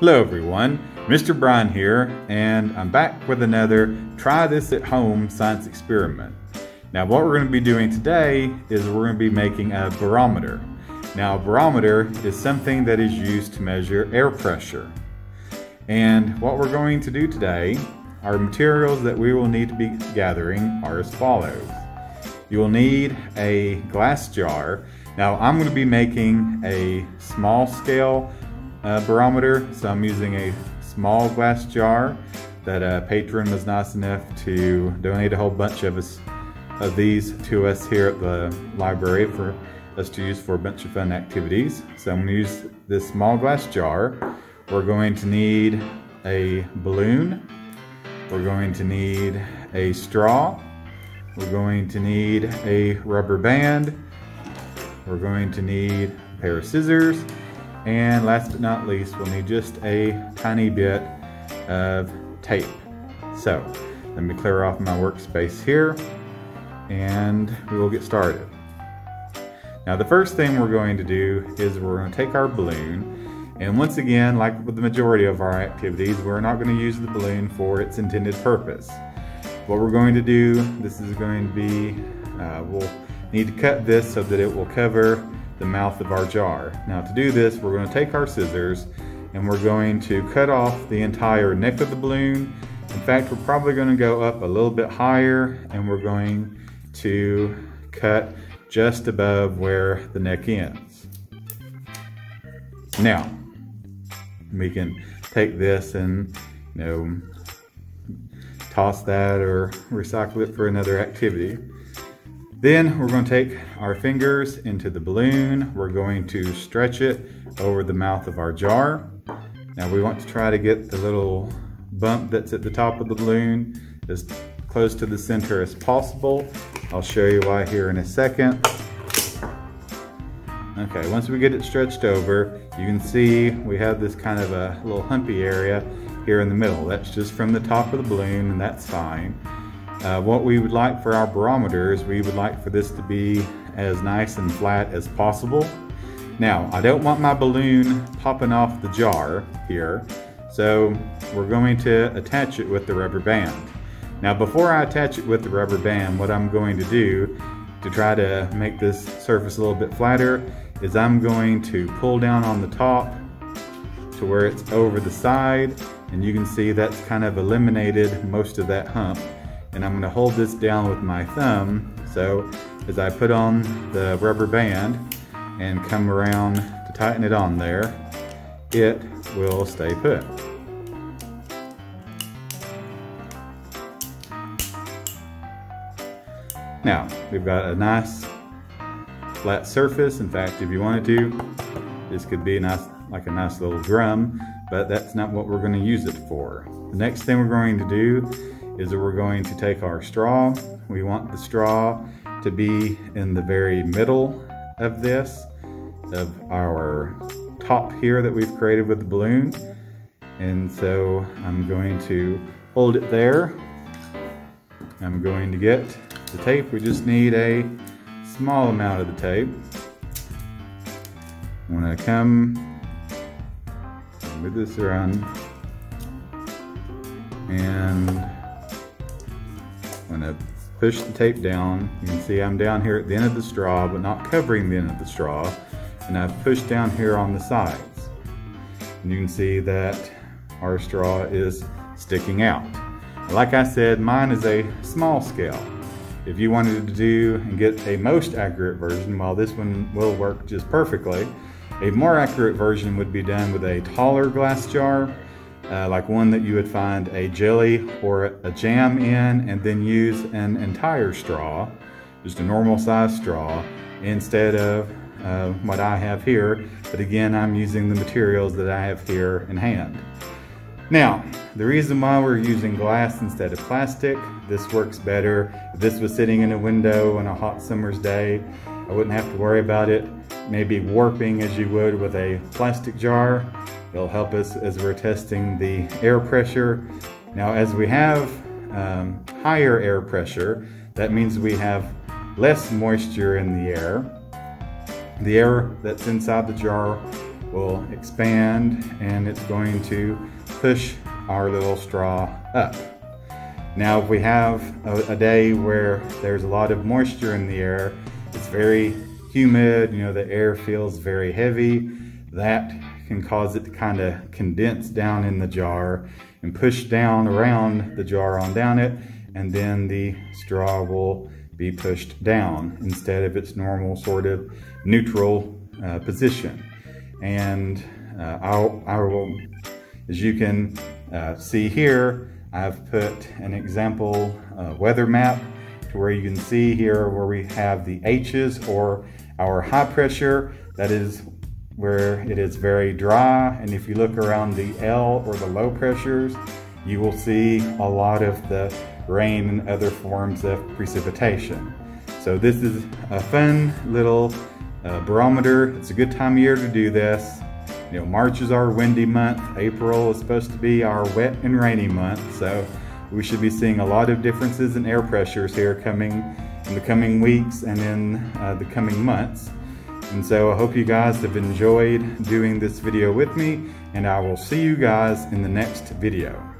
Hello everyone, Mr. Brian here, and I'm back with another Try This at Home science experiment. Now what we're going to be doing today is we're going to be making a barometer. Now a barometer is something that is used to measure air pressure. And what we're going to do today, our materials that we will need to be gathering are as follows. You will need a glass jar. Now I'm going to be making a small scale barometer, so I'm using a small glass jar that a patron was nice enough to donate a whole bunch of these to us here at the library for us to use for a bunch of fun activities. So I'm going to use this small glass jar. We're going to need a balloon. We're going to need a straw. We're going to need a rubber band. We're going to need a pair of scissors. And last but not least, we'll need just a tiny bit of tape. So let me clear off my workspace here and we will get started. Now the first thing we're going to do is we're going to take our balloon, and once again, like with the majority of our activities, we're not going to use the balloon for its intended purpose. What we're going to do, this is going to be, we'll need to cut this so that it will cover the mouth of our jar. Now to do this, we're going to take our scissors and we're going to cut off the entire neck of the balloon. In fact, we're probably going to go up a little bit higher and we're going to cut just above where the neck ends. Now, we can take this and, toss that or recycle it for another activity. Then we're going to take our fingers into the balloon. We're going to stretch it over the mouth of our jar. Now we want to try to get the little bump that's at the top of the balloon as close to the center as possible. I'll show you why here in a second. Okay, once we get it stretched over, you can see we have this kind of a little humpy area here in the middle. That's just from the top of the balloon, and that's fine. What we would like for our barometers, we would like for this to be as nice and flat as possible. Now, I don't want my balloon popping off the jar here, so we're going to attach it with the rubber band. Now, before I attach it with the rubber band, what I'm going to do to try to make this surface a little bit flatter is I'm going to pull down on the top to where it's over the side, and you can see that's kind of eliminated most of that hump. And I'm going to hold this down with my thumb, so as I put on the rubber band and come around to tighten it on there, it will stay put. Now, we've got a nice flat surface. In fact, if you wanted to, this could be like a nice little drum, but that's not what we're going to use it for. The next thing we're going to do is that we're going to take our straw. We want the straw to be in the very middle of this, of our top here that we've created with the balloon. And so I'm going to hold it there. I'm going to get the tape. We just need a small amount of the tape. I'm going to come with this around and I'm going to push the tape down. You can see I'm down here at the end of the straw, but not covering the end of the straw. And I've pushed down here on the sides. And you can see that our straw is sticking out. Like I said, mine is a small scale. If you wanted to do and get a most accurate version, while this one will work just perfectly, a more accurate version would be done with a taller glass jar, like one that you would find a jelly or a jam in, and then use an entire straw, just a normal size straw, instead of what I have here. But again, I'm using the materials that I have here in hand. Now, the reason why we're using glass instead of plastic, this works better. If this was sitting in a window on a hot summer's day, I wouldn't have to worry about it maybe warping as you would with a plastic jar. It'll help us as we're testing the air pressure. Now, as we have higher air pressure, that means we have less moisture in the air. The air that's inside the jar will expand and it's going to push our little straw up. Now if we have a day where there's a lot of moisture in the air, it's very humid, the air feels very heavy, that can cause it to kind of condense down in the jar and push down around the jar on down it, and then the straw will be pushed down instead of its normal sort of neutral position. And I will, as you can see here, I've put an example weather map to where you can see here where we have the H's, or our high pressure. That is where it is very dry, and if you look around the L, or the low pressures, you will see a lot of the rain and other forms of precipitation. So this is a fun little barometer. It's a good time of year to do this. March is our windy month. April is supposed to be our wet and rainy month, so we should be seeing a lot of differences in air pressures here coming in the coming weeks and in the coming months. And so I hope you guys have enjoyed doing this video with me, and I will see you guys in the next video.